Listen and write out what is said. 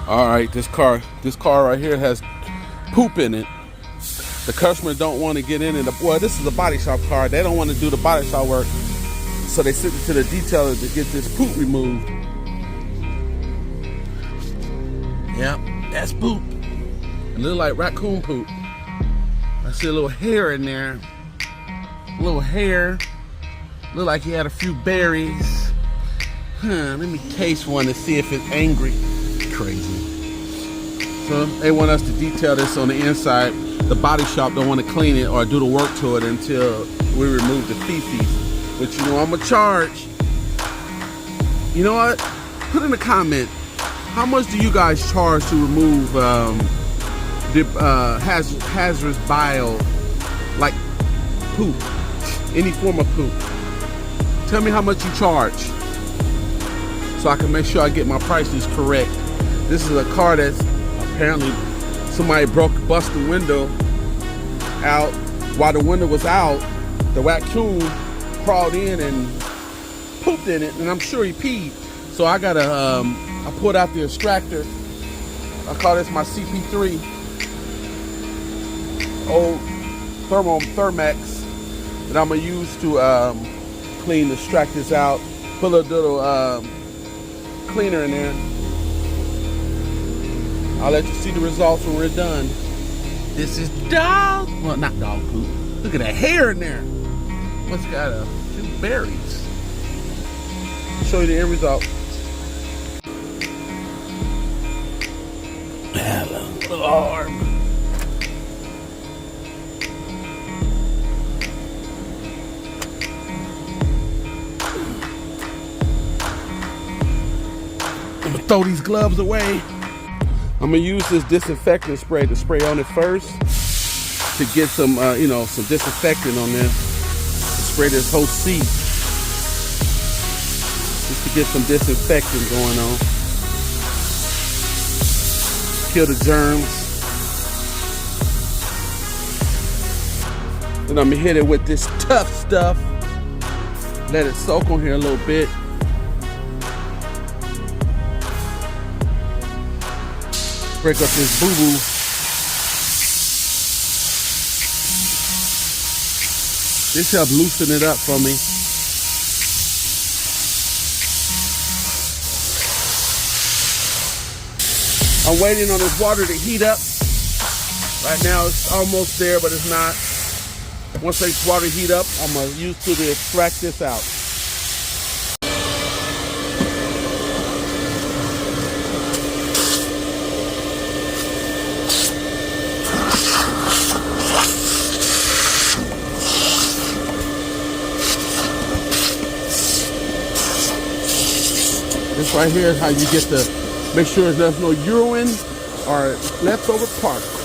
All right, this car right here has poop in it. The customer don't want to get in it. Well, this is a body shop car. They don't want to do the body shop work, so they sent it to the detailer to get this poop removed. Yep, that's poop. It look like raccoon poop. I see a little hair in there. A little hair. Look like he had a few berries. Let me taste one to see if it's angry. Crazy. So they want us to detail this on the inside. The body shop don't want to clean it or do the work to it until we remove the feces. But you know I'm gonna charge. You know what? Put in a comment. How much do you guys charge to remove hazardous bile, like poop, any form of poop? Tell me how much you charge, so I can make sure I get my prices correct. This is a car that's apparently somebody bust the window out. While the window was out, the raccoon crawled in and pooped in it, and I'm sure he peed. So I gotta, I pulled out the extractor. I call this my CP3, old Thermax, that I'm gonna use to clean the extractors out. Put a little cleaner in there. I'll let you see the results when we're done. This is dog, well, not dog poop. Look at that hair in there. What's got a few berries. I'll show you the end result. Little arm. I'm gonna throw these gloves away. I'm gonna use this disinfectant spray to spray on it first to get some, some disinfectant on this. Spray this whole seat just to get some disinfectant going on. Kill the germs. Then I'm gonna hit it with this tough stuff. Let it soak on here a little bit. Break up this boo-boo. This helps loosen it up for me. I'm waiting on this water to heat up. Right now it's almost there, but it's not. Once this water heat up, I'm gonna use to extract this out. This right here is how you get the, make sure there's no urine or leftover parts.